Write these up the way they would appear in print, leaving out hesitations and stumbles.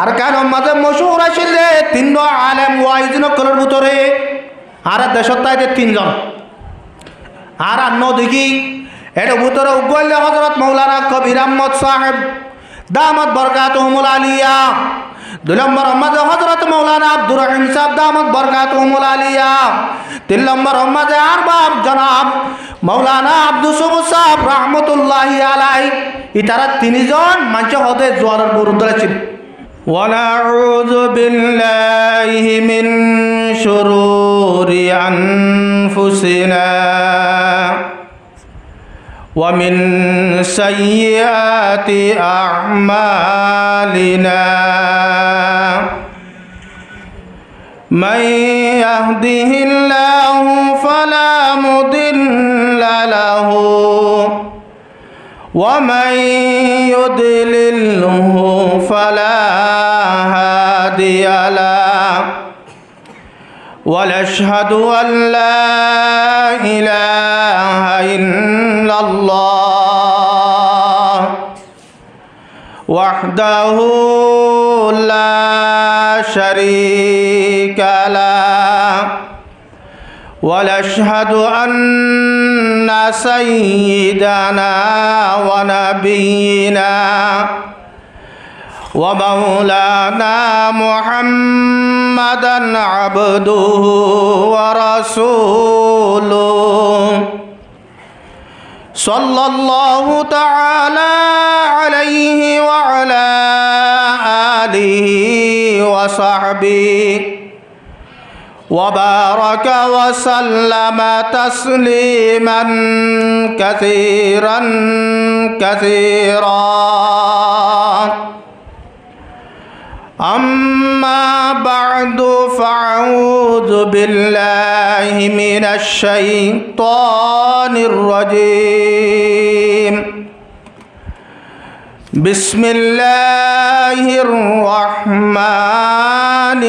আর কেন মাঝে মশহুর আসিলে তিনজন আলেম ওয়াইজিন কলের ভিতরে আর দেশত তাইতে তিনজন আর অন্য দেখি এর ভিতরে উগলে হযরত মাওলানা কবির আহমদ সাহেব দামাত বরকাতুহুমুল আলিয়া। 2 নম্বর মাঝে হযরত মাওলানা আব্দুর রহিম সাহেব দামাত বরকাতুহুমুল আলিয়া। 3 নম্বর মাঝে আরবাব জনাব মাওলানা আব্দুল সবুর সাহেব রহমতুল্লাহি আলাইহি। ইতারা তিনজন মানুষ হতে জোয়ারের বিরুদ্ধে ছিল। ونعوذ بالله من شرور أنفسنا ومن سيئات أعمالنا من يهده الله فلا مضل له ومن يضلله فلا هادي له ونشهد أن لا إله إلا الله وحده لا شريك له ونشهد أن سيدنا ونبينا ومولانا محمدا عبده ورسوله صلى الله تعالى عليه وعلى آله وصحبه وبارك وسلم تسليما كثيرا كثيرا. أما بعد فأعوذ بالله من الشيطان الرجيم. بسم الله الرحمن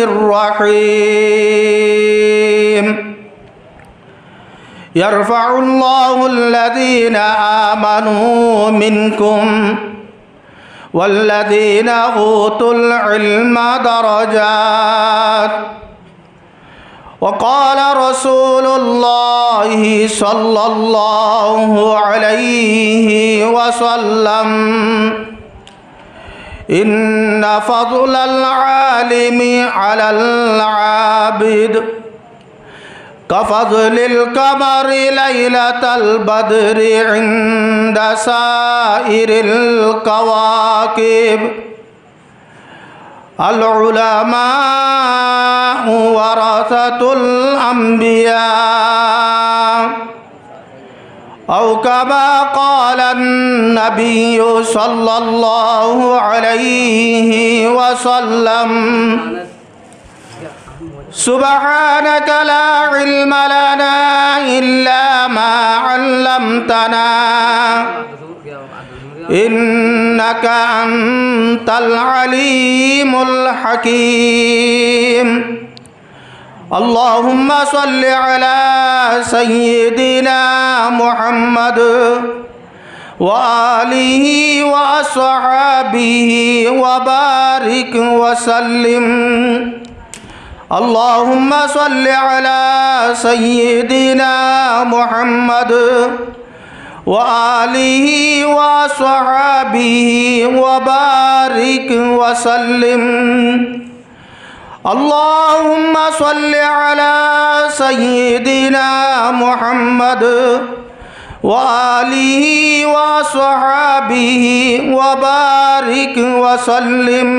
الرحيم. يرفع الله الذين آمنوا منكم والذين أوتوا العلم درجات. وقال رسول الله صلى الله عليه وسلم إن فضل العالم على العابد كفضل القمر ليلة البدر عند سائر الكواكب. العلماء ورثة الأنبياء أو كما قال النبي صلى الله عليه وسلم سبحانك لا علم لنا إلا ما علمتنا إنك أنت العليم الحكيم. اللهم صل على سيدنا محمد وآله وأصحابه وبارك وسلم. اللهم صل على سيدنا محمد وآله وصحبه وبارك وسلم. اللهم صل على سيدنا محمد وآله وصحبه وبارك وسلم.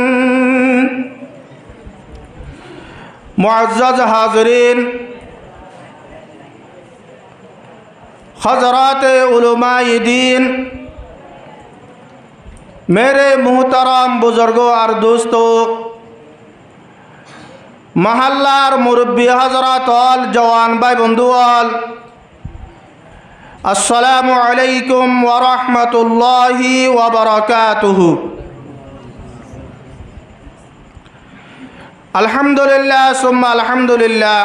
मुअज़्ज़ज़ हाज़रीन, हज़रात उलमाए दीन, मेरे मुहतरम बुजुर्गों और दोस्तों, महल्लार मुरब्बी हज़रात और जवान भाई बंधुआल, अस्सलामु अलैकुम व रहमतुल्लाहि व बरकातुहू। अल्हम्दुलिल्लाह सुम्मा अल्हम्दुलिल्लाह,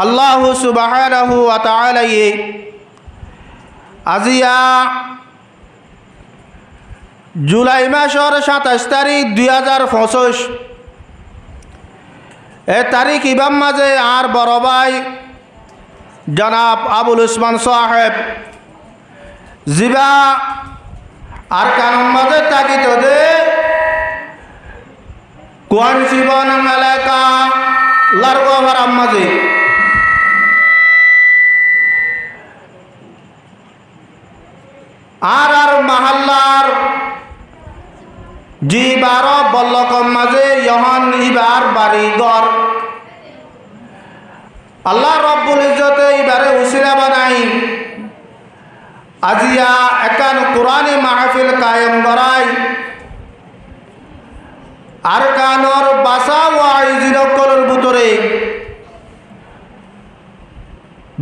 अल्लाह सुब्हानहु व तआला ये आजिया জুলাই মাসের 27 তারিখ 2025 এ তারিখ ইবাম মাঝে আর বড় ভাই জনাব আবুল উসমান সাহেব জিবা আর কানুন মাঝে তাকিত দে কোন জীবন এলাকা লারগো হারাম মাঝে আর মাহাল্লার জি 12 বল্লকম মাঝে ইহন ইবার বাড়িঘর আল্লাহ রব্বুল ইজ্জতে ইবারে উসিলা বানাই আজিয়া একান কোরআনে মাহফিল কায়েম করাই আর কানর বাসা ওয়াইজিনকলের ভিতরে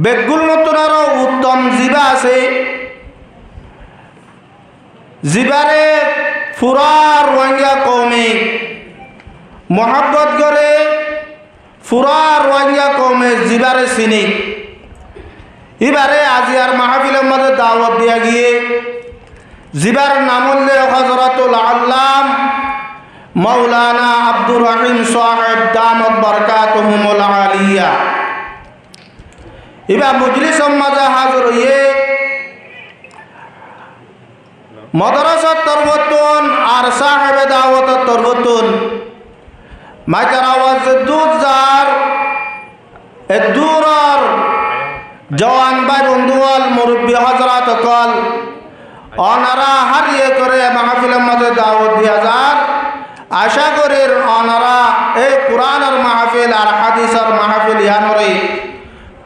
বেগুল নতুনার উত্তম জিবা আছে জিবারে ফুরা রোহিঙ্গা কৌমে মোহাব্বত করে ফুরা রোহিঙ্গা কৌমে জিবারে চিনি এবারে আজি আর মাহফিলের মধ্যে দাওয়াত দিয়া গিয়ে জিবার নাম হল হযরতুল আল্লাম মাওলানা আব্দুর রহিম সাহেব দামত বরকাতুহুমুল আলিয়া এবার মজলিসের মাঝে হাজির হইয়ে মাদ্রাসার তরবতুন আর সাহেব দাওয়াতের তরবতুন মাইকার আওয়াজ দুধ যার এ দূরর জওয়ান ভাই বন্ধুয়াল মুরব্বী হযরত কল অনারা হারিয়ে করে মাহফিলের মাঝে দাওয়াত দিয়া যার আশা করি অনারা এই কোরআনের মাহফিল আর হাদিসের মাহফিল ইয়ানরে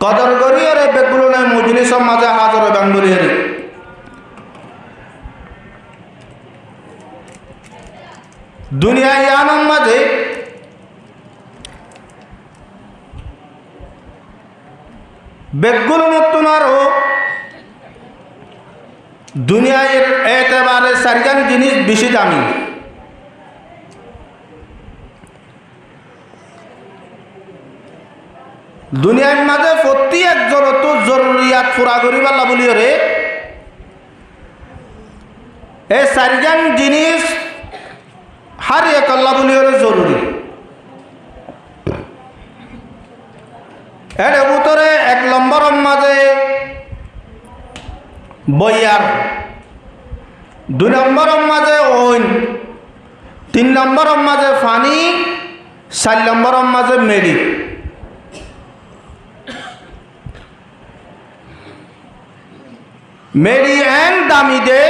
কদর করিয়ে রে বেগুলনে মজলিসের মাঝে হাজির বাঙ্গুলিয়ে দুনিয়া ইয়ানোর মাঝে বেগুল মতুনারও দুনিয়ার এতেবারে সারিগান জিনিস বেশি দামি দুনিয়ার মাঝে প্রত্যেক জরত জরুরিয়াত পুরা করিবার বলিও রে এই সারিগান জিনিস হারিয়ে কল্লা বলিও রে জরুরি এর ভিতরে 1 নম্বরের মাঝে বইয়ার 2 নম্বরের মাঝে ওইন 3 নম্বরের মাঝে ফানি 4 নম্বরের মাঝে মেডি মেডি এন দামি দে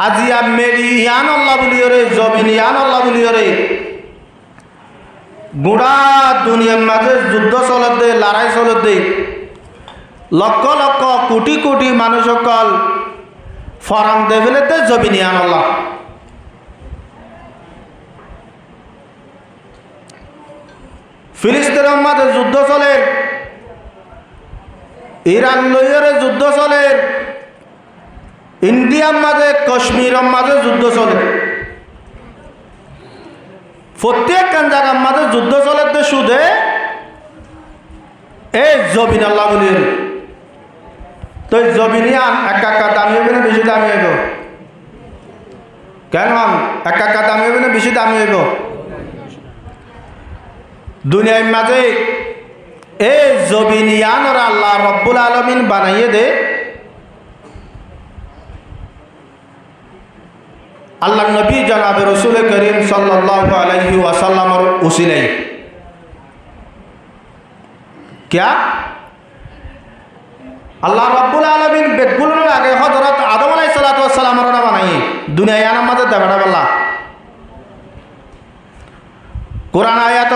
আজিয়া মেডি ইয়ান আল্লাহ বলিও রে জমিন ইয়ান আল্লাহ বলিও রে গোড়া দুনিয়ার মাঝে যুদ্ধ চলত দে লড়াই চলত দে লক্ষ লক্ষ কোটি কোটি মানুষ সকল ফরাম দে ফেলেতে জমিন ইয়ান আল্লাহ ফিলিস্তিনের মাঝে যুদ্ধ চলে ইরান লইয়ের যুদ্ধ চলে ইন্ডিয়ার মাঝে কাশ্মীরের মাঝে যুদ্ধ চলে প্রত্যেক জায়গার মাঝে যুদ্ধ চলে সুদে এই জমিন আল্লাহ বলি তো জমিনিয়ান একা দামি হবে না বেশি দামি হইব কেন একা দামি হবে না বেশি দামি হইব দুনিয়ার মাঝে এই জমিনিয়ান আর আল্লাহ রব্বুল আলামিন বানাইয়ে দে আল্লাহ নবী জনাব রসুল করিম সাল্লাল্লাহু আলাইহি ওয়াসাল্লামের উসিলাই क्या আল্লাহ রব্বুল আলামিন বেগুলোর আগে হযরত আদম আলাইহিস সালাতু ওয়াস সালামের না বানাই দুনিয়া ইয়ার মধ্যে দেবড়া বলা কুরআন আয়াত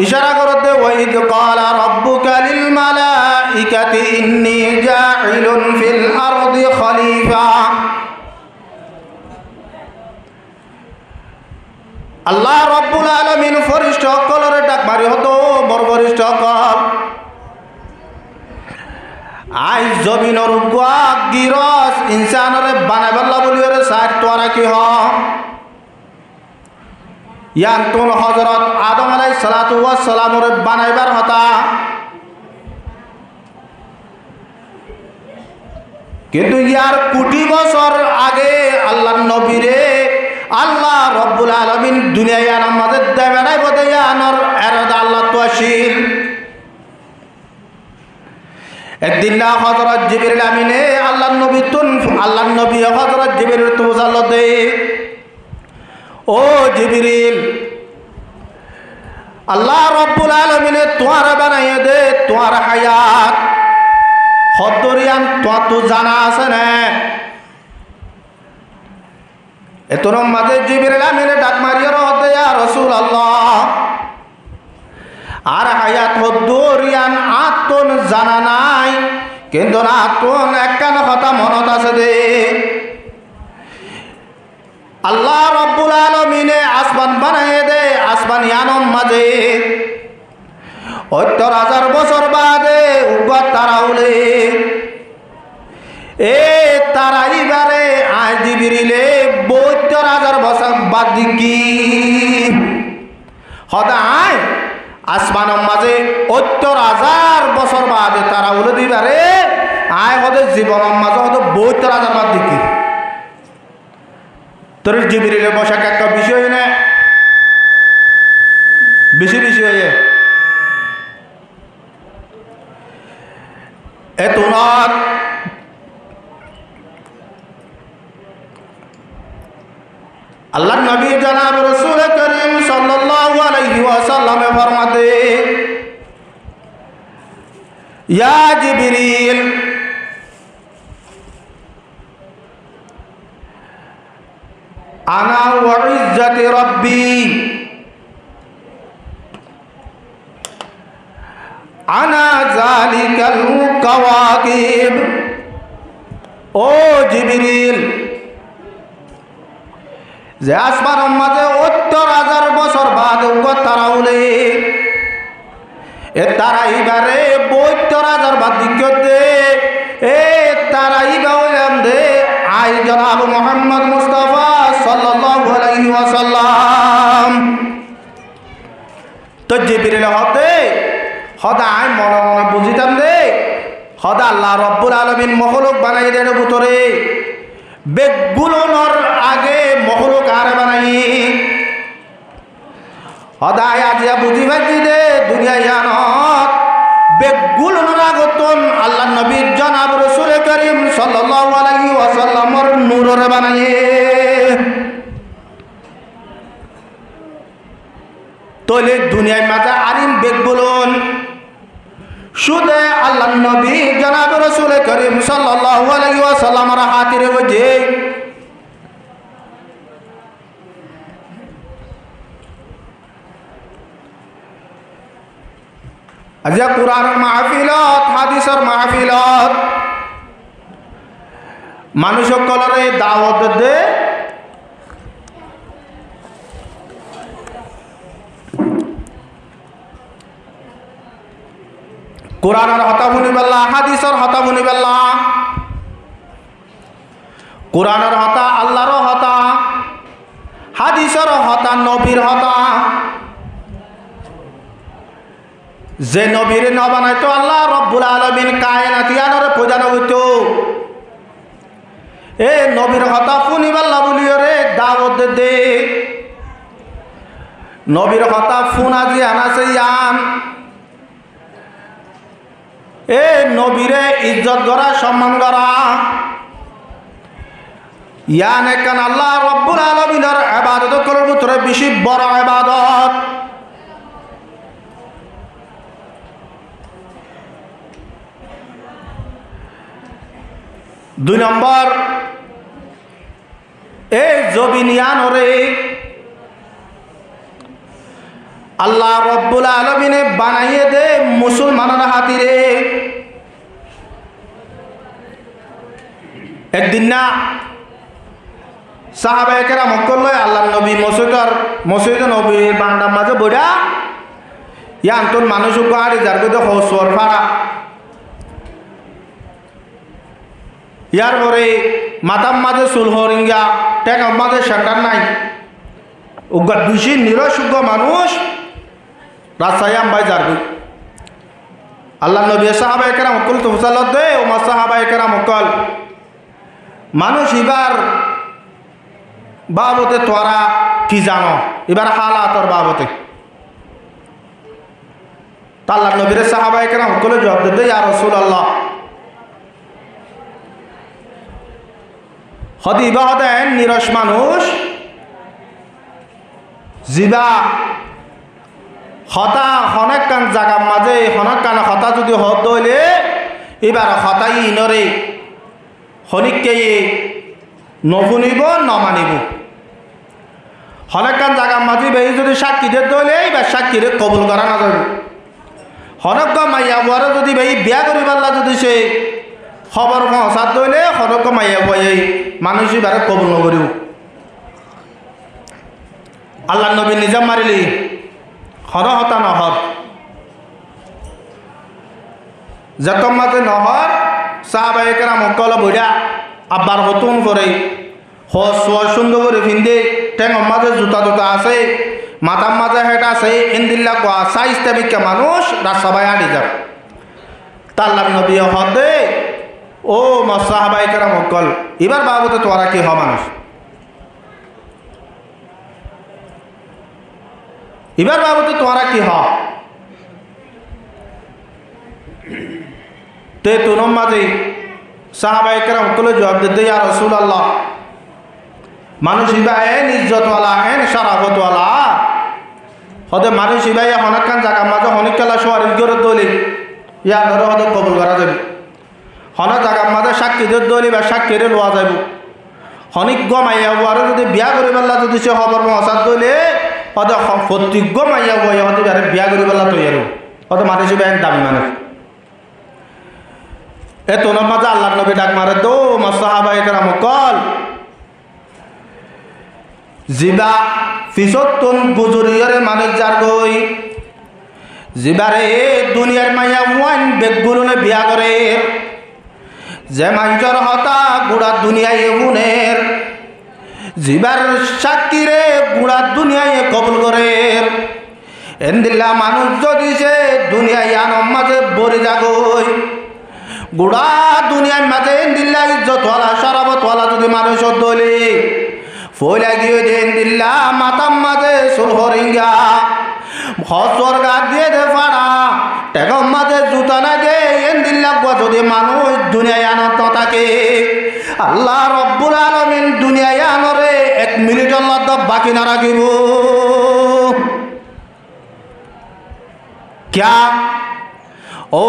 ইশারা করতে ওয়াইদ ক্বালা রাব্বুকা লিল মালাইকাতি ইন্নী জাইলুন ফিল আরদি খলিফা আল্লাহ রব্বুল আলামিন ফরিশতা কলরে ডাক মারি হতো বড় ফরিশতা কল আই জমিনের গুয়াক গিরস ইনসানরে বানাইবাল্লা বলিওরে সাইড তোরা কি হ ইয়ান তোর হযরত আদম আলাইহিস সালাতু ওয়াস সালামরে বানাইবার হতা কিন্তু ইয়ার কোটি বছর আগে আল্লাহ নবীরে আল্লাহ রব্বুল আলামিন দুনিয়ায় আনার মাঝে দেবেনাই বোধে আনার এরাদা আল্লাহ তো আসিল। একদিন না হযরত জিবরিল আমিনে আল্লাহ নবী হযরত জিবরিল তো জাল্লা দে, ও জিবরিল, আল্লাহ রব্বুল আলামিনে তোমার বানাইয়ে দে তোমার হায়াত হদরিয়ান তোমার তো জানা আছে না। এতর মাঝে জিবরিল আমিনে ডাক মারিয়ে রহতে ইয়া রাসূলুল্লাহ, আর হায়াত হদরিয়ান আতন জানা নাই, কিন্তু আতন একখান কথা মনত আছে দে। আল্লাহ রব্বুল আলামিনে আসমান বানাইয়ে দে, আসমান ইয়ানম মাঝে ৭০,০০০ বছর বাদে উগত তারা উলে এ তারা ইবারে আয় জিবরিলে ৭২,০০০ বছর বাদ দিকি হদায় আসমানের মাঝে ৭০,০০০ বছর বাদে তারা উলে দিবারে আয় হদে জীবনের মাঝে হদে ৭২,০০০ বাদ দিকি। তোর জিবরিলে বসাক একটা বিষয় না, বেশি বেশি হয়ে এত রাত আল্লাহ নবী জনাব রাসূল করিম সাল্লাল্লাহু আলাইহি ওয়াসাল্লাম ফরমাতে, ইয়া জিবরিল, আনা ওয়া ইজ্জতি রাব্বি আনা যালিকাল কাওয়াকিব। ও জিবরিল, যে আসমানের মাঝে ৭০,০০০ বছর বাদ তারা উলে এ তারা ইবারে ৭২,০০০ বাদ দিকে এ তারা ইবা হইলাম দে আই জনাব মুহাম্মদ মুস্তাফা সাল্লাল্লাহু আলাইহি ওয়াসাল্লাম। তো জিবরিল হতে হদা আই মনে মনে বুঝিতাম দে হদা আল্লাহ রব্বুল আলামিন মখলুক বানাই দেন ভিতরে বেগুলোর আগে মখলুক আর বানাই হদায় আজিয়া বুঝি ভাজি দে দুনিয়া ইয়ানত বেগুলোর আগতন আল্লাহ নবী জনাব রাসূল করিম সাল্লাল্লাহু আলাইহি ওয়াসাল্লামর নূরের বানাই। তোলে দুনিয়ায় মাঝে আরিম বেগুলন শুধু আল্লাহ নবী জনাব রাসূল করিম সাল্লাল্লাহু আলাইহি ওয়াসাল্লামর হাতিরে বজে আজ কুরআনের মাহফিলত হাদিসের মাহফিলত মানুষ সকলরে দাওয়াত দে কুরআনের হতা শুনিবেলা, হাদিসের হতা শুনিবেলা। কুরআনের হতা আল্লাহর হতা, হাদিসের হতা নবীর হতা। যে নবীর ন বানাইতো আল্লাহ রব্বুল আলামিন কায়নাতিয়ানর পূজা হইতো এ নবীর হতা শুনিবেলা বলিও রে দাওয়াত দে। নবীর হতা ফুনা যে আনাছে ইয়ান এ নবীরে ইজ্জত করা সম্মান করা ইয়ান একখান আল্লাহ রব্বুল আলামিনের ইবাদত করার ভিতরে বেশি বড় ইবাদত। দুই নম্বর এই জবিনিয়ানরে আল্লাহ রব্বুল আলামিনে বানাইয়ে দে মুসলমানের হাতিরে। একদিন না সাহাবায়ে কেরাম করলে আল্লাহ নবী মসজিদ নবীর বান্দার মাঝে বইরা ইয়ান তোর মানুষ গাড়ি যার গদে হসর ফাড়া ইয়ার পরে মাথার মাঝে চুল হরিঙ্গা টেকার মাঝে সেন্টার নাই উগা দুষি নিরসুজ্ঞ মানুষ রাস্তায় আমবাই যারবি আল্লাহ নবী সাহাবায়ে কেরাম অকল তো হুসালত দে ও মা সাহাবায়ে কেরাম অকল মানুষ এবার বাবতে তোরা কি জানো এবার হালাতর বাবতে আল্লাহ নবীর সাহাবায়ে কেরাম সকলে জবাব দিতে ইয়া রাসূলুল্লাহ হদিবা হতেন নিরস মানুষ জিবা হতা হনেক কান জাগার মাঝে হনেক কান হতা যদি হত হইলে এবার হতাই ইনরে হনিককে নবুনিব নমানিব হনেক কান জাগার মাঝে বেই যদি সাক্ষী দিয়ে দইলে এবার সাক্ষীরে কবুল করা না যাবে হনক মাইয়া বুয়ারে যদি বেই বিয়া করি পারলা যদি সে খবর পৌঁছাত দইলে হনক মাইয়া বুয়াই মানুষ এবারে কবুল নকরিব আল্লাহ নবী নিজাম মারিলি হর হতা নহর যত মাঝে নহর সাহাবায়ে কেরাম সকল বইরা আব্বার হতুন করে হস সুন্দর করে ফিন্দে ঠেঙর মাঝে জুতা জুতা আছে মাথার মাঝে হেঁট আছে ইন্দিল্লা কোয়া সাইজটা বিকা মানুষ রাস্তাবাই আড়ি যাব তাল্লাম নবী হদে ও সাহাবায়ে কেরাম সকল এবার বাবুতে তোরা কি হ মানুষ এবার বাবুতে তোরা কি হ তে তুনম মাঝে সাহাবায়ে কেরাম সকলে জবাব দিতে ইয়া রাসূলুল্লাহ মানুষ ইবা এন ইজ্জতওয়ালা এন শরাফতওয়ালা হতে মানুষ ইবা হনেক খান জায়গা মাঝে হনেক খেলা সোয়ার ইগরে দলি ইয়া ধরে হতে কবুল করা যাবে হনেক জায়গার মাঝে সাক্ষীদের দলি বা সাক্ষীরে লোয়া যাব হনিক গমাইয়া বুয়ারে যদি বিয়া করি পেলা যদি সে খবর মহাসাদ দলে হতে প্রতিজ্ঞ মাইয়া বইয়া হতে বিয়া করি পেলা তৈরি হতে মানুষ ইবা এন দাবি মানুষ এ তোর মাঝে আল্লাহ নবী ডাক মারে তো সাহাবায়ে কেরাম সকল জিবা ফিসতুন গুজরিয়রে মানুষ যার গই জিবারে দুনিয়ার মাইয়া ওয়ান বেগুলনে বিয়া করে যে মানুষের হতা গুড়া দুনিয়ায় এমনের জিবার সাক্ষীরে গুড়া দুনিয়ায় কবুল করে এন্দিল্লা মানুষ যদি সে দুনিয়ায় আনম মাঝে বরে যাগই গুড়া দুনিয়ার মাঝে এন্দিল্লা ইজ্জতওয়ালা শরাফতওয়ালা যদি মানুষ দলে ফইলা গিয়ে দেন দিল্লা মাতাম মাঝে সুরহরিঙ্গা হসর গা দিয়ে দে ফাড়া টেকম মাঝে জুতা না দে এন দিল্লা যদি মানুষ দুনিয়ায় আনত থাকে আল্লাহ রব্বুল আলামিন দুনিয়ায় আনরে 1 মিনিট আল্লাহ বাকি না রাখিব ক্যা ও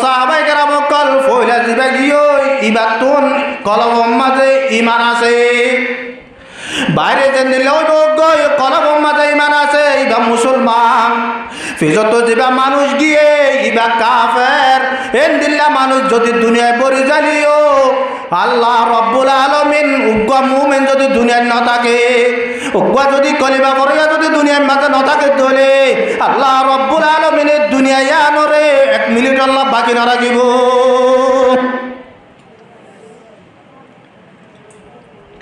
সাহাবায়ে কেরাম কল ফইলা দিবা গিয়ে ইবাতুন কলম মাঝে ঈমান আছে বাইরে যে নিলেও কলম মাঝে ইমান আছে ইবা মুসলমান ফিজত যা মানুষ গিয়ে ইবা কাফের এন দিল্লা মানুষ যদি দুনিয়ায় পরি জ্বালিও আল্লাহ রব্বুল আলামিন উগ্র মুমিন যদি দুনিয়ায় না থাকে উগ্র যদি কলিমা পড়িয়া যদি দুনিয়ার মাঝে না থাকে দলে আল্লাহ রব্বুল আলামিনের দুনিয়ায় আনরে 1 মিনিট আল্লাহ বাকি না রাখিব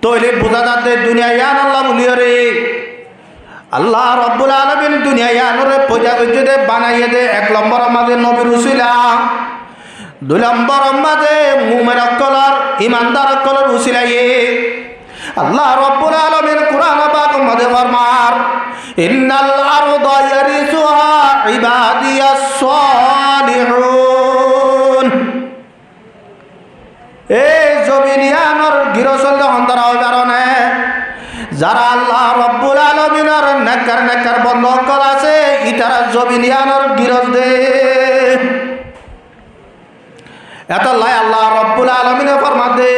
তইলে বোঝা যাচ্ছে দুনিয়ায় আন আল্লাহ বলিও রে আল্লাহ রব্বুল আলামিন দুনিয়ায় আনরে পয়জা কইতে দে বানাইয়ে দে 1 নম্বর মাঝে নবীর উসিলা 2 নম্বর মাঝে মুমিন অকলর ইমানদার অকলর উসিলায়ে আল্লাহ রব্বুল আলামিন কুরআন পাক মাঝে ফরমার ইন্নাল আরদা ইয়ারিসুহা ইবাদিয়াস সালিহুন এই জমিনিয়ানর গিরসল হন্তরা ওই কারণে যারা আল্লাহ রব্বুল আলামিনের নেককার বন্ধকল আছে ইতারা জমিনিয়ানর গিরস দে এত লাই আল্লাহ রব্বুল আলামিনে ফরমা দে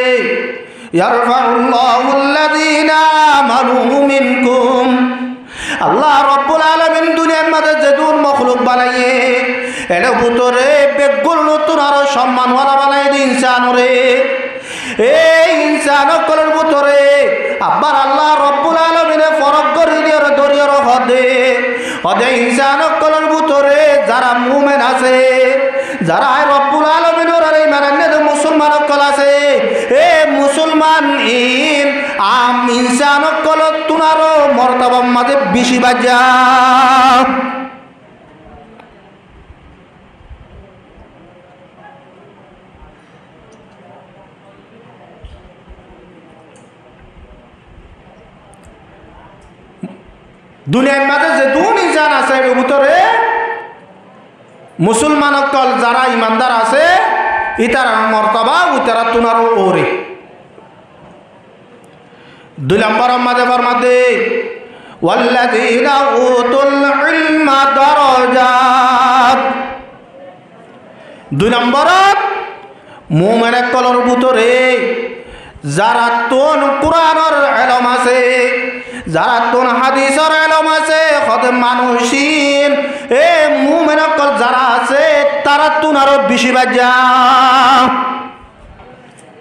ইয়ারফাউল্লাহুল্লাযীনা আমানু মিনকুম আল্লাহ রব্বুল আলামিন দুনিয়ার মাঝে যে দুন মখলুক বানাইয়ে এর ভিতরে বেগুল নতুন আরো সম্মানওয়ালা বানাই দি ইনসানরে এই ইনসানকলের ভিতরে আবার আল্লাহ রব্বুল আলামিনে ফরক করে দিয়ে দরিয়ার হদে ইনসানকলের ভিতরে যারা মুমিন আছে যারা রব্বুল আলামিনের আর ইমানের মুসলমান অকল আছে এ মুসলমান ইনসানকল তুনারো মর্তবা মাঝে বেশি বাজা দুনিয়ার মাঝে যে দুনিজান আছে এর ভিতরে মুসলমান অকল যারা ইমানদার আছে ইতার মর্তবা উতারা তুনার ওরে 2 নম্বর মাঝে ফরমাতে ওয়াল্লাযীনা উতুল ইলমা দারাজাত 2 নম্বরত মুমিনের কলর ভিতরে যারা তোন কুরআনের ইলম আছে যারা তোন হাদিসের ইলম আছে খদে মানুষিন এ মুমিনের কল যারা আছে তারা তুন আরো বেশি বাজা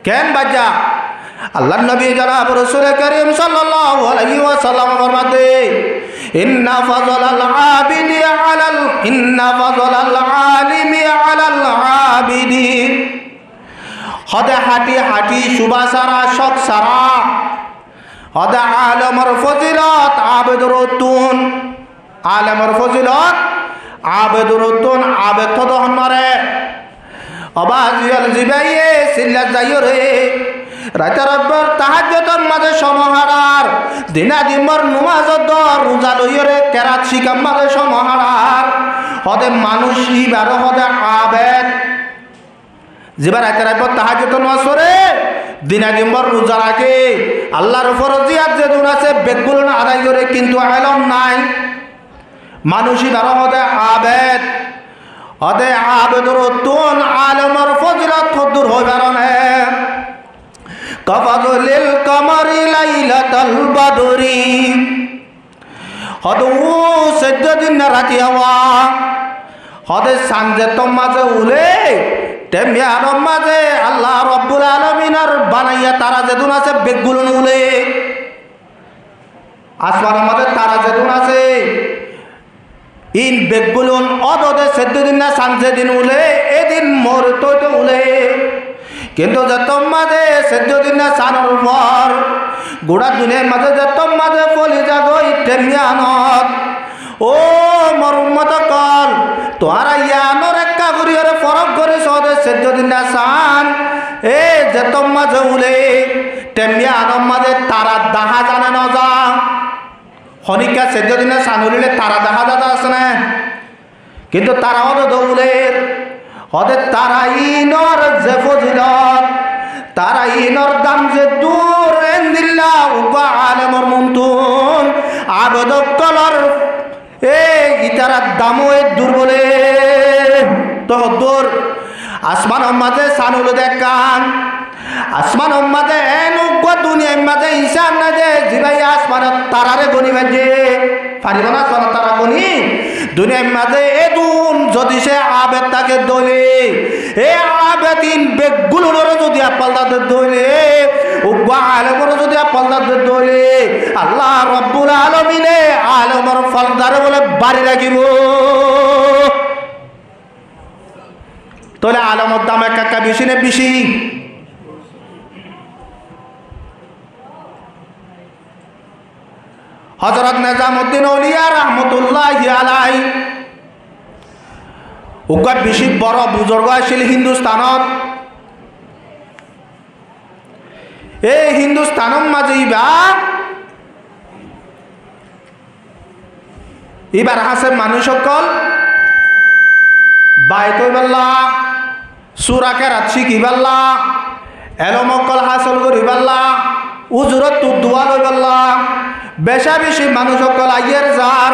কেন বাজা আল্লাহর নবী জনাব রাসূল করিম সাল্লাল্লাহু আলাইহি ওয়াসাল্লাম ফরমাতে ইন্না ফাযলাল আবিদি আলাল ইন্না ফাযলাল আলিমি আলাল আবিদি হদে হাঁটি সুবাসারা শখ সারা হদে আলমর ফজিলত আবেদরতুন আলমর ফজিলত আবেদরতুন আবেদ তো দহনরে অবাজিয়াল জিবাইয়ে সিল্লাত যাইরে রাতের রব্বর তাহাজ্জুদের মাঝে সমাহারার দিনা দিমর নামাজত রোজা লইরে কেরাত শিকাম মাঝে সমাহারার হদে মানুষ ইবার হদে আবেদ যেবার রাতের রব্বর তাহাজ্জুদ নামাজ পড়ে দিনা দিমর রোজা রাখে আল্লাহর ফরজিয়াত যে দুন আছে বেকগুলো আদায় করে কিন্তু ইলম নাই মানুষ ইবার হদে আবেদ হদে আবেদরতুন আলমর ফজিলত কদর হইবার না কাফাজুলিল কামারি লাইলাতাল বাদরি হদু সজ্জদিন রাতি হওয়া হদে সানজে তোমাজে উলে তেমিয়ার মাঝে আল্লাহ রব্বুল আলামিনের বানাইয়া তারা যেদুন আছে বেগগুলো উলে আসমানের মাঝে তারা যেদুন আছে ইন বেগগুলো অদদে সজ্জদিন না সানজে দিন উলে এদিন মোর তো উলে কিন্তু যত মাঝে সেদিন না সানোর পর গোড়া দুনিয়ার মাঝে যত মাঝে ফলি যাগই তেমিয়ানত ও মরুমত কল তোহারা ইয়ানোর একটা ঘুরিয়ে ফরক করে সদে সেদিন না সান এ যত মাঝে উলে তেমিয়ানোর মাঝে তারা দাহা জানে ন যা হনিকা সেদিন না সান উলিলে তারা দাহা দাদা আছে না কিন্তু তারা অদ দৌলের হদে তারা ইনর যে ফজিলত তারা ইনর দাম যে দূর এন্দিল্লা উবা আলেমর মুমতুন আবেদক কলর এ ইতারা দামো এ দূর বলে তো দূর আসমান মাঝে সানুল দেখান আসমান মাঝে এনুক দুনিয়ার মাঝে ইসান না যে জিবাই আসমান তারারে গনি বাজে পারিব না আসমান তারা গনি দুনিয়ার মাঝে এদুন যদি সে আবেদ তাকে দলে এ আবেদিন বেগগুলোর যদি পাল্টাতে দলে উবা আলমর যদি পাল্টাতে দলে আল্লাহ রব্বুল আলামিনে আলমর ফলদারে বলে বাড়ি রাখিব তাহলে আলমর দাম একা বেশি না বেশি হযরত নিজামউদ্দিন আউলিয়া রাহমাতুল্লাহি আলাইহি উগত বেশি বড় বুজুর্গ আছিল হিন্দুস্তানত এই হিন্দুস্তানত মাঝে এবার হাসে মানুষ সকল বাইতইবাল্লা সুরাকে রাতছি কিবাল্লা এলমকল হাসল করিবাল্লা উজুরত তু দোয়া লইবাল্লা বেশা বেশি মানুষ সকল আইয়ের যার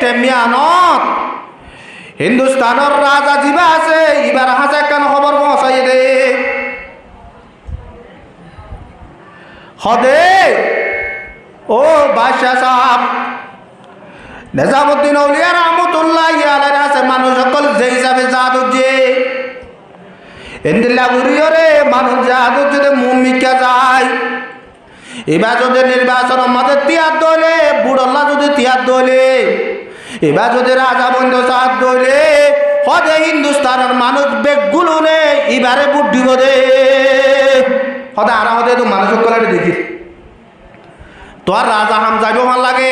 তেমিয়ানত হিন্দুস্তানের রাজা জিবা আছে এবার হাসে কেন খবর পৌঁছাই দে হদে ও বাদশাহ সাহেব নিজামউদ্দিন আউলিয়া রাহমাতুল্লাহি আলাইহি আছে মানুষ সকল যে হিসাবে জাদু যে এন্দিল্লা গুরিয়রে মানুষ জাদু যদি মুমিকা যায় এবার যদি নির্বাচন মাঝে তিয়ার দলে বুড়ল্লা যদি তিয়ার দলে এবার যদি রাজা বন্ধু সাহায্য দলে হদে হিন্দুস্তানের মানুষ বেগগুলো নে এবারে বুট দিব দে হদে আরা হদে তো মানুষ সকলে দেখি তোর রাজা হাম যাইব ভাল লাগে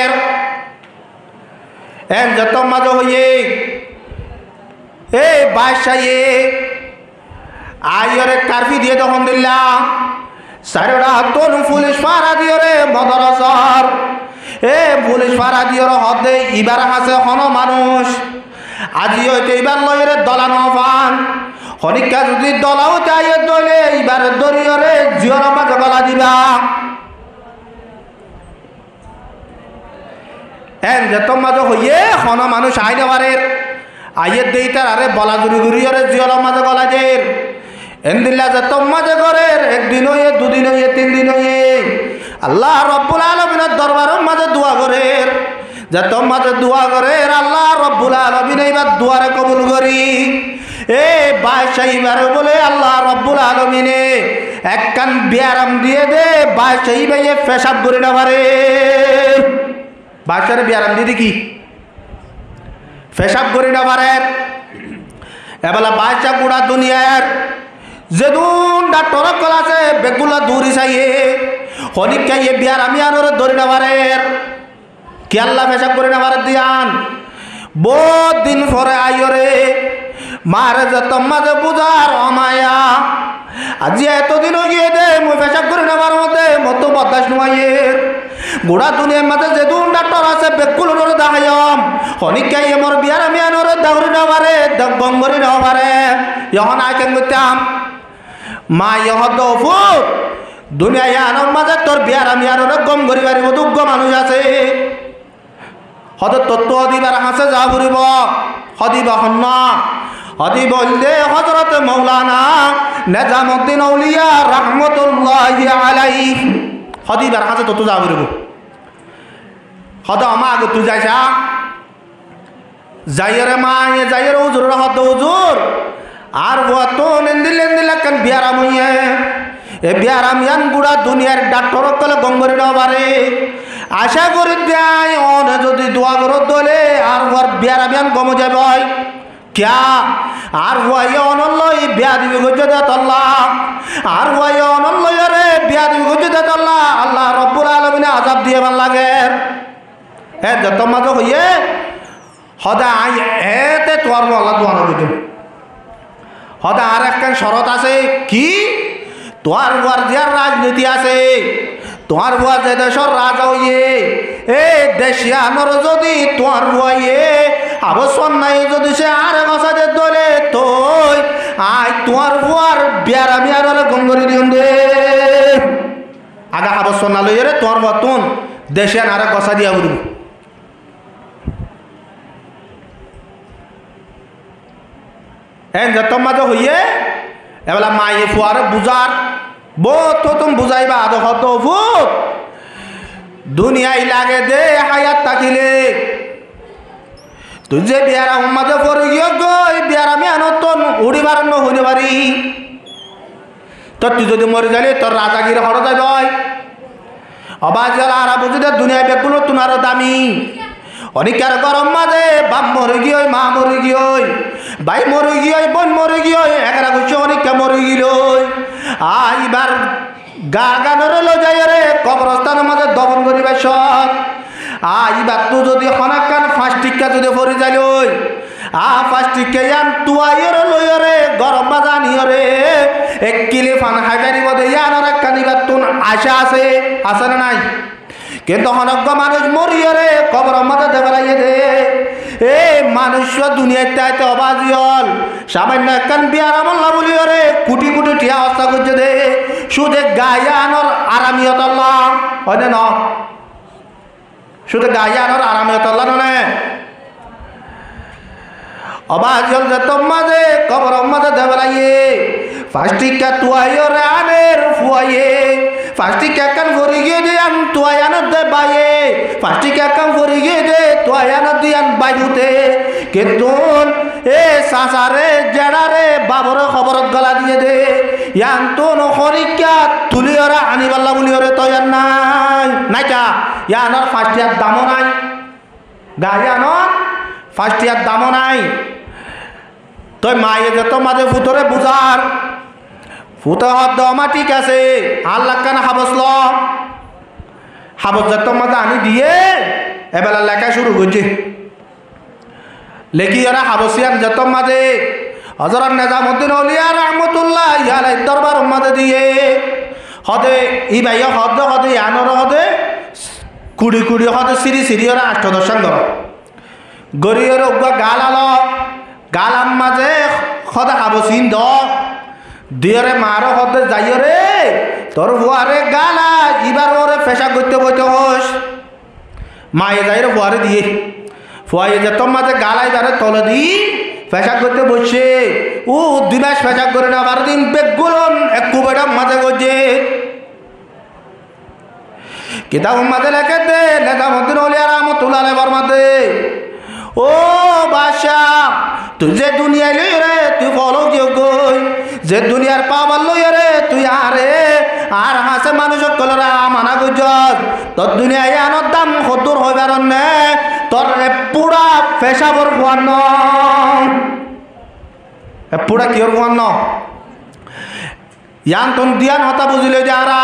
এম যত মাঝে হইয়ে এই বাদশাহে আইরে কারফি দিয়ে তখন দিল্লা সারেরা তোর পুলিশ পাড়া দিয়ে রে মদরসর এ পুলিশ ফারা দিয়র হদে ইবার হাসে হন মানুষ আজি হইতে এবার লয়ের দলানো পান হনিকা যদি দলাও চাই দলে এবার দরিয়রে জিয়র মাঝে গলা দিবা এন যেত মাঝে হইয়ে হন মানুষ আই দেওয়ারের আইয়ের দেইতার আরে বলা জুড়ি ঘুরিয়রে জিয়র মাঝে গলা দের এন্দিল্লা যেত মাঝে করের একদিন হইয়ে দুদিন হইয়ে 3 দিন হইয়ে আল্লাহ রব্বুল আলামিনের দরবারের মাঝে দোয়া করের যেত মাঝে দোয়া করের আল্লাহ রব্বুল আলামিন এইবার দুয়ারে কবুল করি এ বাদশাহীবার বলে আল্লাহ রব্বুল আলামিনে একখান বিয়ারাম দিয়ে দে বাদশাহী ভাইয়ে পেশাব করে না পারে বাদশারে বিয়ারাম দিদি কি পেশাব করে না পারে এবেলা বাদশাহ গুড়া দুনিয়ার যেদুন ডাক্তর কল আছে বেগুলা দূরি চাইয়ে হনিক খাইয়ে বিয়ার আমি আনোর ধরে না পারে কি আল্লাহ পেশাব করে না পারে দিয়ান বহুত দিন পরে আইরে মারে যত মাঝে বুঝার অমায়া আজি এতদিন গিয়ে দে মুই পেশাব করে নেবার মধ্যে মতো বদাস নোয়াইয়ে গোড়া দুনিয়ার মাঝে যেদুন ডাক্তার আছে বেকুল ওরে দাহায়ম হনিক খাইয়ে মোর বিয়ার আমি আনোর দাউরি না পারে বঙ্গরি না পারে যখন আইকেন করতাম মা ইহত ফুট দুনিয়ায় আনর মাঝে তোর বিয়ার আমি আনোর গম করি পারিব দুগ্গ মানুষ আছে হদ তত্ত্ব দিবার হাসে যা ফুরিব হদিবা হন্ন হদি বললে হযরত মাওলানা নিজামউদ্দিন আউলিয়া রাহমাতুল্লাহি আলাইহি হদিবার হাসে তত্ত্ব যা ফুরিব হদ আমা আগে তুই যাইছা যাইরে মা যাইরে হুজুর হদ হুজুর আর তো নেন্দিলে কান বিয়ারাম হইয়ে এ বিয়ারাম ইয়ান গুড়া দুনিয়ার ডাক্তার কলে গঙ্গরি নবারে আশা করি দেয় অন যদি দোয়া করো দলে আর ওর বিয়ারাম ইয়ান গম যাবে ক্যা আর ওয়াই অনল্লই বিয়া দিবি গজে দে আল্লাহ আর ওয়াই অনল্লই রে বিয়া দিবি গজে দে আল্লাহ আল্লাহ রব্বুল আলামিন আযাব দিয়ে ভাল লাগে এ যত মাঝে হইয়ে হদা আই এতে তোর আল্লাহ দোয়া নবি হদা আর একখান শরত আছে কি তোমার বুয়ার যার রাজনীতি আছে তোমার বুয়া যে দেশের রাজা হইয়ে এ দেশিয়ানোর যদি তোমার বুয়াইয়ে আবশ্যক নাই যদি সে আর গসাদের দলে তোই আই তোমার বুয়ার বিয়ার আমি আর গঙ্গরি দিন দে আগা আবশ্যক না লইয়ে রে তোমার বুয়া তুন দেশিয়ান আর গসা দিয়া উঠব এন যত মাঝে হইয়ে এবেলা মায়ে ফুয়ার বুঝার বহুত তুমি বুঝাইবা আদো হত ফুট দুনিয়ায় লাগে দে হায়াত থাকিলে তুই যে বিয়ারা মাঝে পড়ে গিয়ে গই বিয়ার আমি আনত উড়িবার হইতে পারি তো তুই যদি মরে গেলে তোর রাজাগিরি হর যাই অবাজ আর বুঝিতে দুনিয়া বেগুলো তোমার দামি অনেকের গরম মাঝে বাপ মরে গিয়ে মা মরে গিয়ে ভাই মরে গিয়ে বোন মরে গিয়ে এগারা গুছে অনেকটা মরে গিল এইবার গা গানের লো যাই রে কবরস্থানের মাঝে দফন করিবার সব এইবার তো যদি হনাকান 5 টিকা যদি পড়ে যাই ওই 5 টিকা আন তুয়াইর লইরে গরম বাজা নিয়রে 1 কিলো ফান হাজারি মধ্যে ইয়ানোর কানিবার তুন আশা আছে আছে না নাই কিন্তু হনজ্ঞ মানুষ মরিয়রে কবর মাথা দেবালাইয়ে দে এ মানুষ দুনিয়াতে আইতে অবাজি হল সামান্য একখান বিয়ার আমল্লা বলিয়রে কোটি কোটি টিয়া অবস্থা করছে দে শুধু গায়ে আনর আরামিয়ত আল্লাহ হয় না শুধু গায়ে আনর আরামিয়ত আল্লাহ নে অবাজি হল যে তোমাদের কবর মাথা দেবালাইয়ে 5 টিকা তুয়াইরে আনের ফুয়াইয়ে 5 টিকা কান ভরি গিয়ে দে আন তুয়ায়ান দে বাইয়ে 5 টিকা কান ভরি গিয়ে দে তুয়ায়ান দিয়ান বাইহুতে কিন্তু এ সাসারে জেডারে বাবর খবর গলা দিয়ে দে ইয়ান তো নখরিকা তুলিয়রা আনিবাল্লা বলিয়রে তয়ান নাই নাইকা ইয়ানোর 5 টিকার দামও নাই গায়ানোর 5 টিকার দামও নাই তোই মায়ে যত মাঝে ফুতরে বুঝার ফুটো হদ মা ঠিক আছে আল্লাহ কান হাবসল হাবস যত মাঝে আনি দিয়ে এবেলা লেখা শুরু করছে লেখি এরা হাবসিয়ান যত মাঝে হযরত নিজামউদ্দিন আউলিয়া রাহমাতুল্লাহ আলাইহি দরবার মাঝে দিয়ে হদে ই ভাইয়া হদ হদে আনর হদে কুড়ি কুড়ি হতে সিঁড়ি সিঁড়ি ওরা আষ্টদশান কর গরিয়র উগ্র গাল আলো গালাম মাঝে সদা হাবসিন দ দিয়রে মারো হতে যাইরে তোর হুয়ারে গালা এবার ওরে পেশা করতে বইতে হোস মায়ে যাইরে হুয়ারে দিয়ে ফুয়াই যে তোর মাঝে গালা এবারে তলে দি পেশা করতে বসছে ও 2 মাস পেশা করে না 12 দিন বেগুলন এক কুবেটা মাঝে গজে কিতাব মাঝে লেখে দে নেজামুদ্দিন আউলিয়া রাহমাতুল্লাহ আলাইহি ফরমাতে ও বাদশা তুই যে দুনিয়ায় লই রে তুই ফলো কেউ গই যে দুনিয়ার পাবার লই রে তুই আর হাসে মানুষ কলরা মানা গুজত তোর দুনিয়ায় আনোর দাম কদর হইবার নে তোর পুরা পেশাবর ফুয়ান্ন পুরা কিয়র ফুয়ান্ন ইয়ান তুন দিয়ান হতা বুঝিলে যে আরা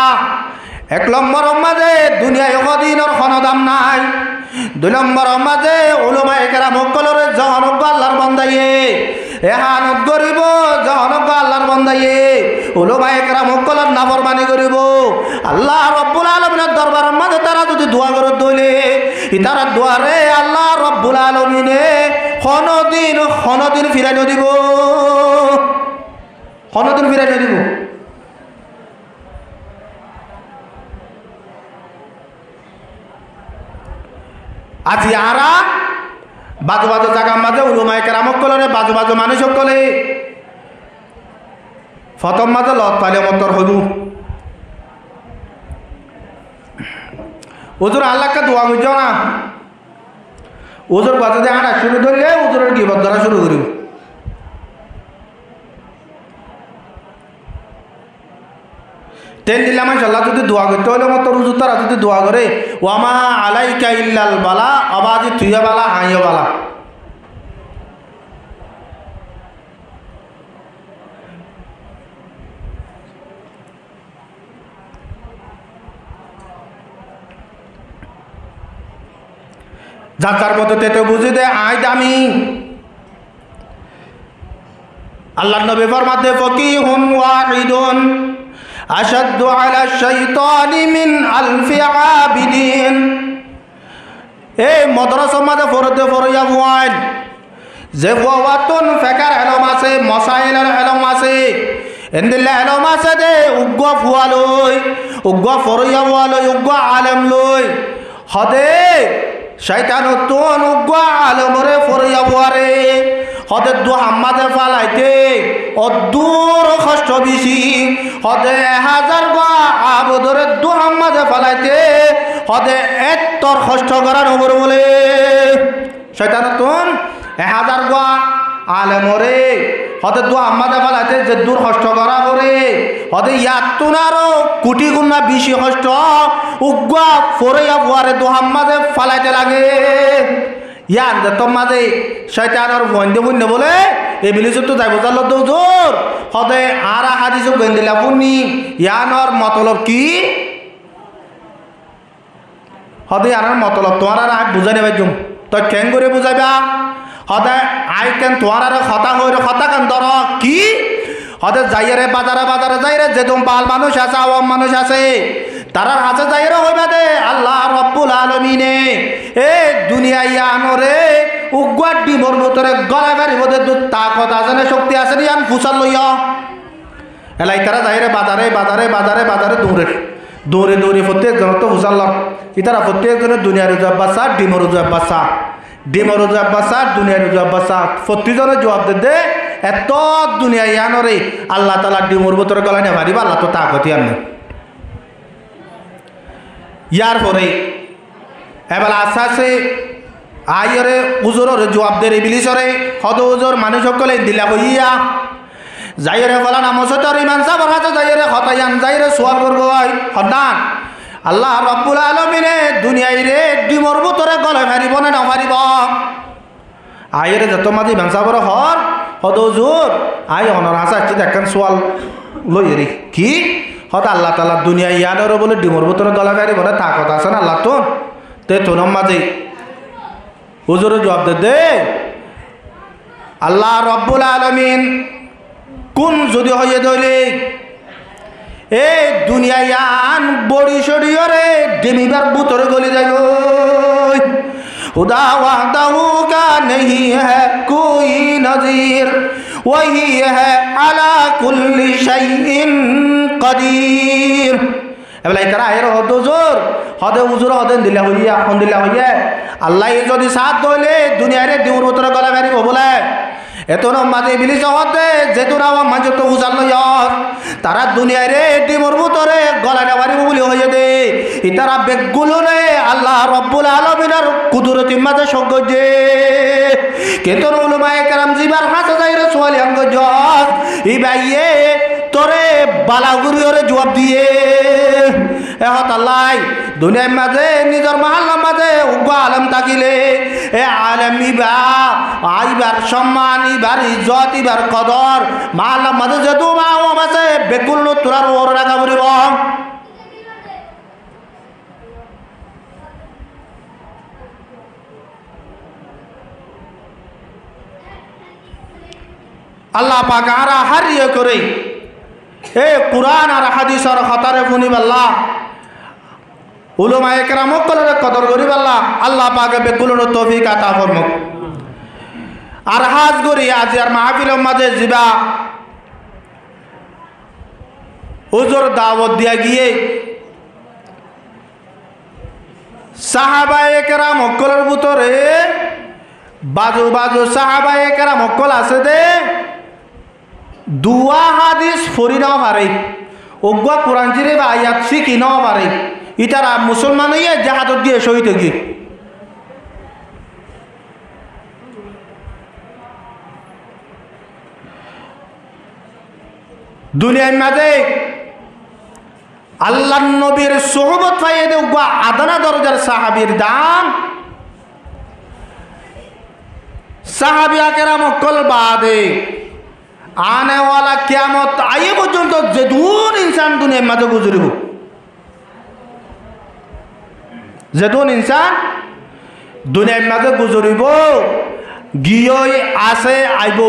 1 নম্বর মাঝে দুনিয়ায় কদিনের কোনো দাম নাই 2 নম্বর মাঝে উলামায়ে কেরাম সকলরে জহনজ্ঞ আল্লাহর বান্দায়ে এহানত করিব জহনজ্ঞ আল্লাহর বান্দায়ে উলামায়ে কেরাম সকলের নাফরমানি করিব আল্লাহ রব্বুল আলামিনের দরবারের মাঝে তারা যদি দোয়া করে দইলে ইতারা দোয়ারে আল্লাহ রব্বুল আলামিনে কোনদিন ফিরাই দিব কোনদিন ফিরাই দিব আজি আরা বাজু বাজু জায়গার মাঝে উলামায়ে কেরাম সকলরে বাজু বাজু মানুষ সকলে প্রথম মাঝে লত পাইলে মতর হইব হুজুর আল্লাহকে দোয়া বুঝ না হুজুর বাজু দিয়ে হাঁটা শুরু করলে হুজুরের গিবত ধরা শুরু করিব তেল দিলে আমার আল্লাহ যদি দোয়া করতে হলে মতো রুজু তারা যদি দোয়া করে ওয়ামা আলাইকা ইল্লাল বালা আবাজি তুইয়া বালা হাইয়া বালা যার মতো তেতে বুঝি দে আই দামি আল্লাহ নবী ফরমাতে ফকিহুন ওয়াহিদুন আশাদ্দু আলা শাইতানি মিন আলফি আবিদিন এই মাদ্রাসা মাঝে পড়তে পড়িয়া বুয়াইন যে ওয়াতুন ফিকার ইলম আছে মাসাইলের ইলম আছে এন্দিল্লা ইলম আছে দে উগ্গ ফুয়ালই উগ্গ পড়িয়া বুয়ালই উগ্গ আলেম লই হদে শয়তানতুন উগ্গ আলেমরে পড়িয়া বুয়ারে হদে দু হাম্মাদে ফালাইতে অদূর কষ্ট বেশি হদে 1000 গা আবদরে দু হাম্মাদে ফালাইতে হদে এত্তর কষ্ট করার উপর বলে শয়তানতুন 1000 গা আলেমরে হদে দু হাম্মাদে ফালাইতে যে দূর কষ্ট করা করে হদে ইয়াতুন আরো কোটি গুণ বেশি কষ্ট উগ্গ পড়িয়া বুয়ারে দু হাম্মাদে ফালাইতে লাগে ইয়ান যে তোমাদে শয়তানের বন্ধে বন্ধে বলে এই বিলিজুর তো যাইব জাল দৌজোর হদে আর হাদিস গন্দিলা পুনি ইয়ানর মতলব কি হদে আর মতলব তোমার আর বুঝাই নেবে জুম তো কেন করে বুঝাইবা হদে আই কেন তোমার আর হতা হইর হতা কেন ধর কি হদে যাইরে বাজারে বাজারে যাইরে যে তুমি বাল মানুষ আছে আওয়াম মানুষ আছে তারার হাতে যাইরে হইবা দে আল্লাহ রব্বুল আলামিনে এ দুনিয়া ইয়ানরে উগ্গার ডিমর ভিতরে গলা বাড়িব দে দুধ তাকত আছে না শক্তি আছে নি আন ফুসাল লইয়া এলাই তারা যাইরে বাজারে বাজারে বাজারে বাজারে দৌড়ে দৌড়ে প্রত্যেক জন তো ফুসাল ইতারা প্রত্যেক জনের দুনিয়ার জবাব বাসা ডিমর জবাব বাসা ডিমর জবাব বাসা দুনিয়ার জবাব বাসা প্রত্যেকজনের জবাব দে এত দুনিয়া ইয়ানরে আল্লাহ তাআলা ডিমর ভিতরে গলা নে মারিবা আল্লাহ তো তাকতি আনে ইয়ার পরে এবার আস্তে আস্তে আইরে উজুরের জবাব দে ইবলিসরে হদ উজুর মানুষ সকলে দিলা হইয়া যাইরে বলা নামসতর ইমান সাবর হাতে যাইরে হতায়ান যাইরে সোয়াল করব হদান আল্লাহ রব্বুল আলামিনে দুনিয়ায় রে ডিমর ভিতরে গলা মারিব না না মারিব আইরে যত মাঝি ইমান সাবর হর হদ উজুর আই অনর হাসা দেখেন সোয়াল লইরি কি হত আল্লাহ তাআলা দুনিয়া ইয়ানরে বলে ডিমর ভিতরে গলা মারিব না তা কথা আছে না আল্লাহ তো তে তোনম মাঝি হুজুর জবাব দে আল্লাহ রব্বুল আলামিন কোন যদি হয়ে ধরে এই দুনিয়া ইয়ান বড়ি সরিয়রে ডিমিবার ভিতরে গলি যাইব खुदा वहदहू का नहीं है कोई नज़ीर वही है अला कुल्ली शैइन कदीर। এবেলা তারা এর হদুজুর হদে উজুর হদে দিলা হইয়া কোন দিলা হইয়া আল্লাহ যদি সাথ দইলে দুনিয়ারে দিউর উতরে গলা বেরিব বলে এতন মাঝে ইবলিস হতে যেতুন আওয়া মাঝে তো উজাল লইয়াস তারা দুনিয়ারে ডিমর ভিতরে গলাটা বাড়িব বলি হইয়া দে ইতারা বেগুলো নে আল্লাহ রব্বুল আলামিনের কুদরতি মাঝে সগজে কেতন উলামায়ে কেরাম জিবার হাসা যাইরে সোয়ালি আমগজ ইবাইয়ে তোরে বালাগুরিয়রে জবাব দিয়ে এহত আল্লাহ দুনিয়ার মাঝে নিজের মহল্লার মাঝে উগ্র আলম থাকিলে এ আলম আইবার সম্মান ইবার ইজ্জত ইবার কদর মহল্লার মাঝে যেহেতু মা আছে বেকুল তোরার ওর রাখা বলিব আল্লাহ পাক আরা হারিয়ে করে এ কুরআন আর হাদিস আর খাতারে ফুনিবাল্লাহ উলামায়ে কেরাম কলরে কদর করিবাল্লাহ আল্লাহ পাক বেগুলোর তৌফিক আতা ফরমুক। আর হাজ করি আজ আর মাহফিলের মাঝে জিবা হুজুর দাওয়াত দিয়া গিয়ে সাহাবায়ে কেরাম কলর ভিতরে বাজু বাজু সাহাবায়ে কেরাম কল আছে দে দুয়া হাদিস ফরি নাও পারে অজ্ঞা কোরআন শরীফ আয়াত শিখি নাও পারে ইতারা মুসলমান হইয়া জাহাদত দিয়ে শহীদ গিয়ে দুনিয়ার মাঝে আল্লাহ নবীর সোহবত পাইয়ে দে অজ্ঞা আদানা দরজার সাহাবীর দাম সাহাবিয়া কেরাম কল বাদে आने वाला क़यामत आइए पर्यंत जेदून इंसान दुनिया माঝে गुजरिब जेदून इंसान दुनिया माঝে गुजरिब গিয়ে আসে আইব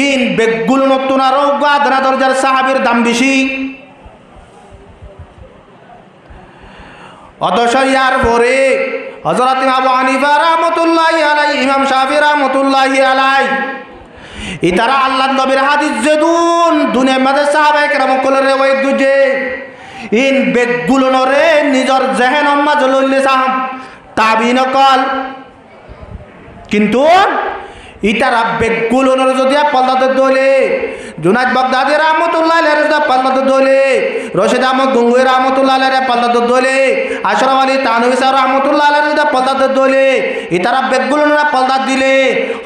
ইন বেগুল নতুন আর আদনা দরজার সাহাবীর দাম বেশি অথচ ইয়ার পরে হযরত আবু হানিফা রাহমাতুল্লাহি আলাইহি ইমাম শাফি রাহমাতুল্লাহি আলাইহি ইতারা আল্লাহ নবীর হাদিস যেদুন দুনিয়ার মাঝে সাহাবায়ে কেরাম কলরে ওই দুজে ইন বেগুলনরে নিজর জেহেন মাঝে লইলে সাহাব তাবিন কল কিন্তু ইতারা বেগুলনরে যদি পাল্লাতে দলে জুনাইদ বাগদাদি রাহমাতুল্লাহি আলাইহি পাল্লাতে দলে রশিদ আহমদ গঙ্গুই রাহমাতুল্লাহি আলাইহি পাল্লাতে দলে আশরাফ আলী তানভী সাহেব রাহমাতুল্লাহি আলাইহি পাল্লাতে দলে ইতারা বেগুলনরে পাল্লা দিলে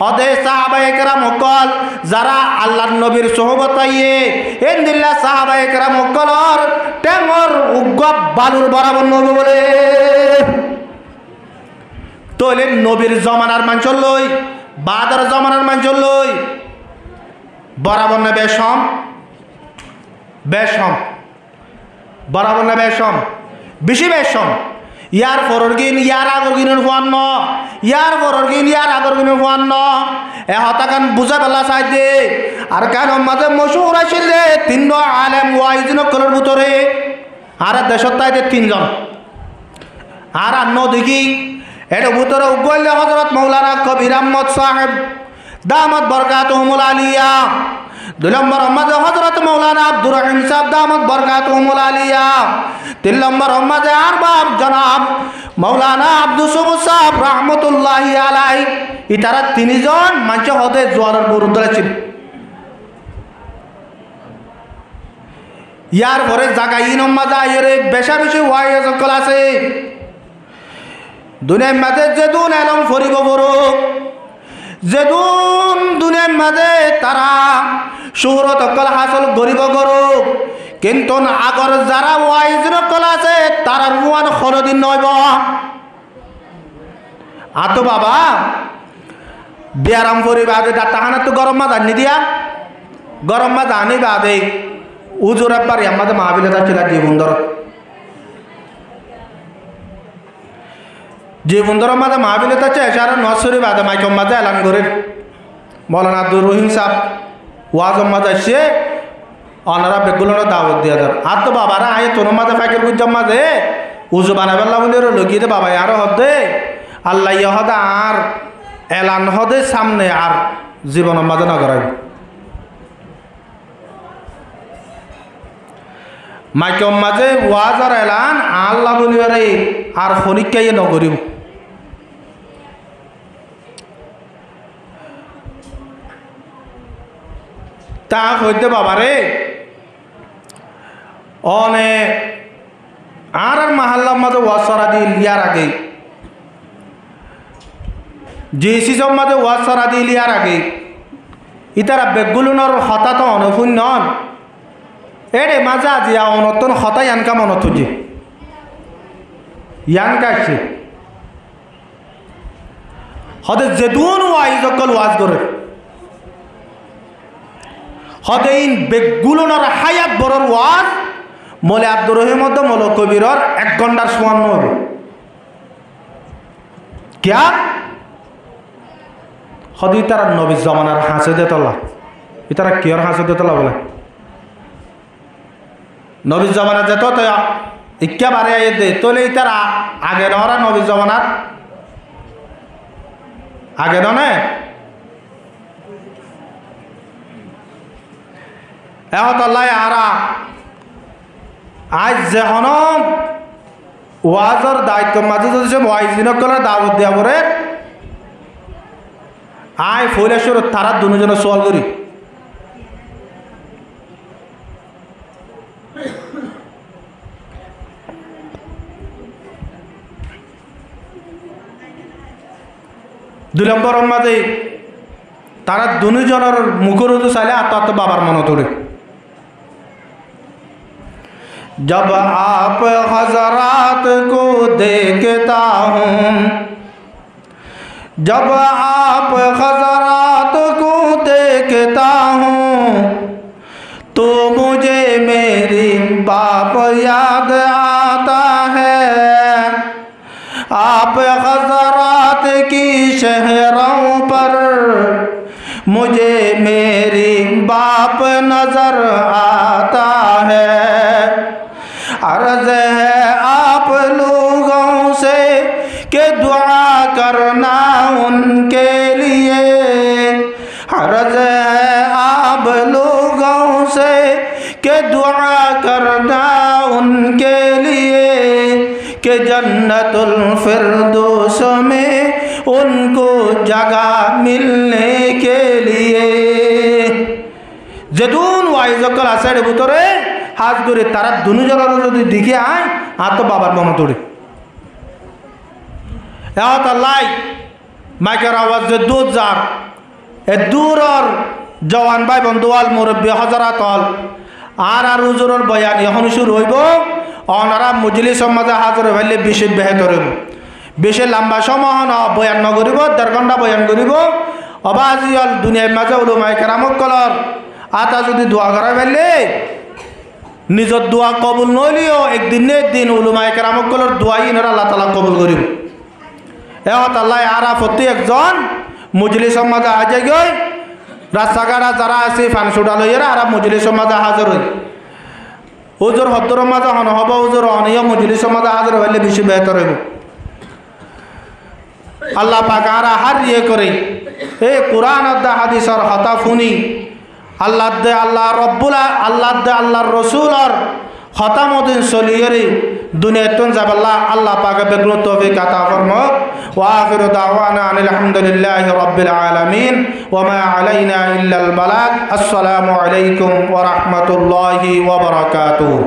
হদে সাহাবায়ে কেরাম কল যারা আল্লাহর নবীর সোহবত পাইয়ে ইনদিল্লা সাহাবায়ে কেরাম কলর টেঙ্গর উগ্গব বালুর বরাবর নবী বলে তোলে নবীর জমানার মানুষ লই বাদর জমানার মানুষ লই বরাবর না বেশম বেশম বরাবর না বেশম বেশি বেশম ইয়ার পরের গিন ইয়ার আগর গিনের ফুয়ান্ন ইয়ার পরের গিন ইয়ার আগর গিনের ফুয়ান্ন এ হতাকান বুঝা বেলা চাই দে আর কেন মাঝে মশহুর আছিল দে তিন আলেম ওয়াইজিন কলর ভিতরে আর দেশত তাই তিনজন আর অন্য দেখি এর ভিতরে উগল হযরত মাওলানা কবির আহমদ সাহেব দামাত বরকাতুহুমুল আলিয়া দুই নম্বর মাঝে হযরত মাওলানা আব্দুর রহিম সাহেব দামাত বরকাতুহুমুল আলিয়া তিন নম্বর মাঝে আরবাব জনাব মাওলানা আব্দুস সবুর সাহেব রাহমাতুল্লাহি আলাইহি ইতারা তিনজন মানুষ হতে জোয়ারের বিরুদ্ধে ছিল ইয়ার পরে জায়গা ইন মাঝে আইরে বেশা বেশি ওয়াইজ কল আছে দুনিয়ার মাঝে যেদুন এলম ফরিব বড় যেদুন দুনিয়ার মাঝে তারা শুহরত কল হাসল গরিব গরু কিন্তু আগর যারা ওয়াইজর কল আছে তারা রুয়ান খরদিন নয়ব আতো বাবা বিয়ারাম ফরি বাদে টাহানা তো গরম মা জানি দিয়া গরম মা জানি বাদে উজুর একবার আমাদের মাহবিলে ছিল জীবনধর জীবনধর মাঝে মাহবিলে আছে এসার নসরি বাদে মাইকম মাঝে এলান করে মৌলানা আব্দুর রহিম সাহেব ওয়াজম মাঝে আসছে অনারা বেগুলোর দাওয়াত দিয়ে যার আর তো বাবারা আয় তোর মাঝে ফাঁকের বুঝাম মাঝে উজু বানাবেলা বলে লগিয়ে বাবা আরো হদে আল্লাহ ইহদা আর এলান হদে সামনে আর জীবনের মাঝে না করাইব মাইকম মাঝে ওয়াজ আর এলান আল্লাহ বলিবারে আর খনিকাই নগরিব তা হইতে বাবারে অনে আর মাহাল্লার মাঝে ওয়াজ সরা দিয়ে লিয়ার আগে জিসিসর মাঝে ওয়াজ সরা দিয়ে লিয়ার আগে ইতারা বেগুলুনর হতা তো অনুশূন্য এরে মাঝে আজিয়া অনতন হতা ইয়ানকা মনত যে ইয়ানকা আসছে হতে যেদুন ওয়াইজকল ওয়াজ করে হতে ইন বেগুলুনর হায়াত বড়র ওয়াজ মলে আব্দুর রহিমদ মল কবিরর 1 ঘন্টার সমান হবে ক্যা হদি তারা নবী জমানার হাসে দেতলা ইতারা কিয়র হাসে দেতলা বলে নবী জমানা যেত তো ইক্কা বারে আইয়ে দে তোলে ইতারা আগে নরা নবী জমানার আগে ননে এহতাল্লাহ আরা আজ যেহন ওয়াজর দায়িত্ব মাঝে যদি ওয়াইজিনকলের দাওয়াত দিয়া পরে আয় ফৈলেশ্বর তারা দুজনে সোয়াল করি দুই নম্বর মাঝে তারা দুজনের মুখের উদু চাইলে আত্ম বাবার মনে তোলে जब आप हज़रात को देखता हूँ जब आप हज़रात को देखता हूँ तो मुझे मेरी बाप याद आता है आप हज़रात की शहरों पर मुझे मेरी बाप नज़र आता है अर्ज़ है आप लोगों से कि दुआ करना उनके लिए अर्ज़ है आप लोगों से कि दुआ करना उनके लिए कि जन्नतुल फिरदौस में उनको जगह मिलने के लिए जदून वाइजकल आसार भीतरे हाथ করে তারা দুজনের যদি দিকে আয় আর তো বাবার মনে তোড়ে আল্লাহ মাইকের আওয়াজ যে দূর যার এ দূরর জওয়ান ভাই বন্ধুয়াল মুরব্বী হজরাত আর হুজুরের বয়ান এখন শুরু হইব অনারা মজলিস মাঝে হাজির হইলে বেশি বেহতর হইব বেশি লম্বা সময় বয়ান নকরিব 1.5 ঘন্টা বয়ান করিব অবাজিয়াল দুনিয়ার মাঝে উলামায়ে কেরামক কলর আতা যদি দোয়া করা ফেললে নিজের দোয়া কবুল নইলেও একদিন না একদিন উলামায়ে কেরামকগুলোর দোয়াই ইনারা আল্লাহ তাআলা কবুল করিব এহত আল্লাহ আরা প্রতি একজন মজলিসের মাঝে আজে গই রাস্তাঘাট যারা আছে ফানসুডা লইরা আরা মজলিসের মাঝে হাজির হই হুজুর হদ্দরের মাঝে হন হব হুজুর অনিয় মজলিসের মাঝে হাজির হইলে বেশি বেহতর হইব আল্লাহ পাক আরা হার ইয়ে করে এই কোরআন আর হাদিসের হতা শুনি আল্লাহ দে আল্লাহ রব্বুল আল্লাহ দে আল্লাহর রসুলর খতামদিন চলিয়ে দুনিয়াতন যাবাল্লাহ আল্লাহ পাকে বেগুন তৌফিক আতা ফরমাক ওয়া আখিরু দাওয়ানা আনিল হামদুলিল্লাহি রাব্বিল আলামিন ওয়া মা আলাইনা ইল্লাল বালাগ আসসালামু আলাইকুম ওয়া রাহমাতুল্লাহি ওয়া বারাকাতুহু।